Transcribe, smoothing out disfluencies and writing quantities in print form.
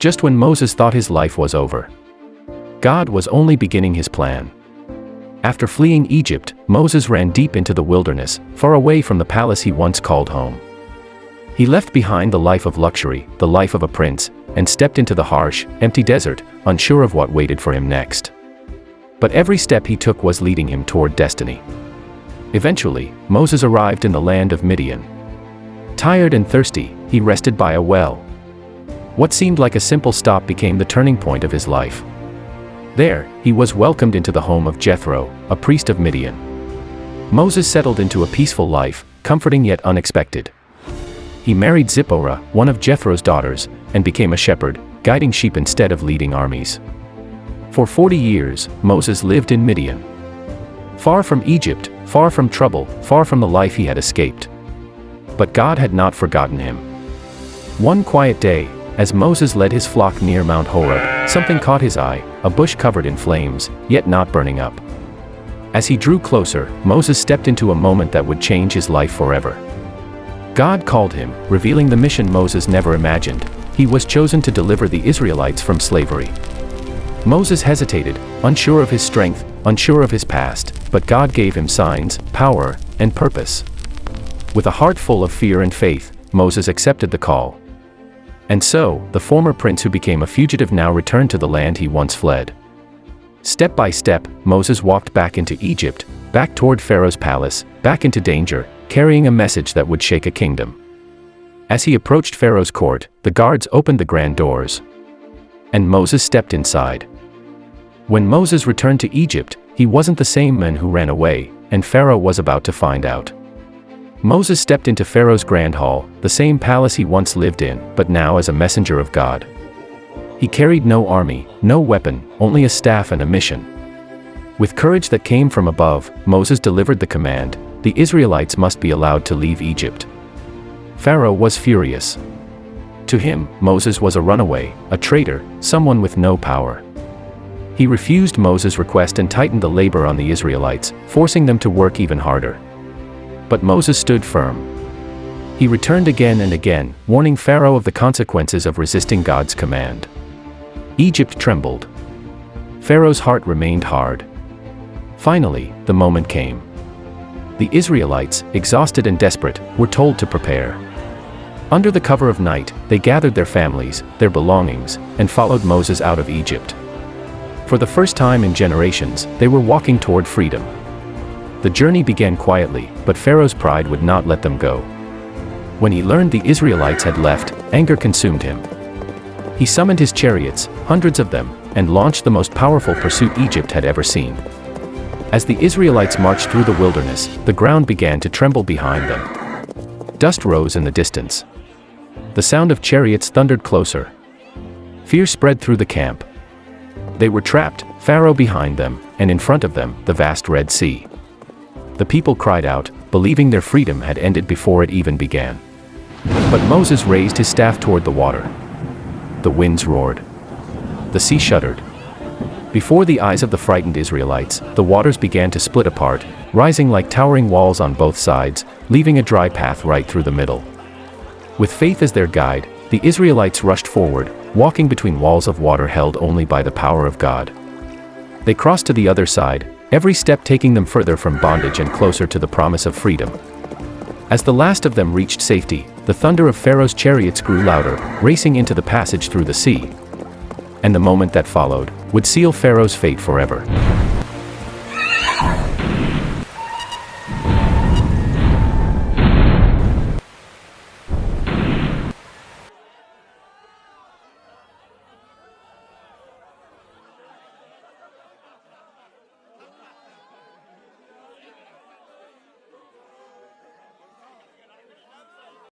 just when Moses thought his life was over. God was only beginning his plan. After fleeing Egypt, Moses ran deep into the wilderness, far away from the palace he once called home. He left behind the life of luxury, the life of a prince, and stepped into the harsh, empty desert, unsure of what waited for him next. But every step he took was leading him toward destiny. Eventually, Moses arrived in the land of Midian. Tired and thirsty, he rested by a well. What seemed like a simple stop became the turning point of his life. There, he was welcomed into the home of Jethro, a priest of Midian. Moses settled into a peaceful life, comforting yet unexpected. He married Zipporah, one of Jethro's daughters, and became a shepherd, guiding sheep instead of leading armies. For 40 years, Moses lived in Midian. Far from Egypt, far from trouble, far from the life he had escaped. But God had not forgotten him. One quiet day, as Moses led his flock near Mount Horeb, something caught his eye, a bush covered in flames, yet not burning up. As he drew closer, Moses stepped into a moment that would change his life forever. God called him, revealing the mission Moses never imagined. He was chosen to deliver the Israelites from slavery. Moses hesitated, unsure of his strength, unsure of his past, but God gave him signs, power, and purpose. With a heart full of fear and faith, Moses accepted the call. And so, the former prince who became a fugitive now returned to the land he once fled. Step by step, Moses walked back into Egypt, back toward Pharaoh's palace, back into danger, carrying a message that would shake a kingdom. As he approached Pharaoh's court, the guards opened the grand doors. And Moses stepped inside. When Moses returned to Egypt, he wasn't the same man who ran away, and Pharaoh was about to find out. Moses stepped into Pharaoh's grand hall, the same palace he once lived in, but now as a messenger of God. He carried no army, no weapon, only a staff and a mission. With courage that came from above, Moses delivered the command: the Israelites must be allowed to leave Egypt. Pharaoh was furious. To him, Moses was a runaway, a traitor, someone with no power. He refused Moses' request and tightened the labor on the Israelites, forcing them to work even harder. But Moses stood firm. He returned again and again, warning Pharaoh of the consequences of resisting God's command. Egypt trembled. Pharaoh's heart remained hard. Finally, the moment came. The Israelites, exhausted and desperate, were told to prepare. Under the cover of night, they gathered their families, their belongings, and followed Moses out of Egypt. For the first time in generations, they were walking toward freedom. The journey began quietly, but Pharaoh's pride would not let them go. When he learned the Israelites had left, anger consumed him. He summoned his chariots, hundreds of them, and launched the most powerful pursuit Egypt had ever seen. As the Israelites marched through the wilderness, the ground began to tremble behind them. Dust rose in the distance. The sound of chariots thundered closer. Fear spread through the camp. They were trapped, Pharaoh behind them, and in front of them, the vast Red Sea. The people cried out, believing their freedom had ended before it even began. But Moses raised his staff toward the water. The winds roared. The sea shuddered. Before the eyes of the frightened Israelites, the waters began to split apart, rising like towering walls on both sides, leaving a dry path right through the middle. With faith as their guide, the Israelites rushed forward, walking between walls of water held only by the power of God. They crossed to the other side, every step taking them further from bondage and closer to the promise of freedom. As the last of them reached safety, the thunder of Pharaoh's chariots grew louder, racing into the passage through the sea. And the moment that followed would seal Pharaoh's fate forever.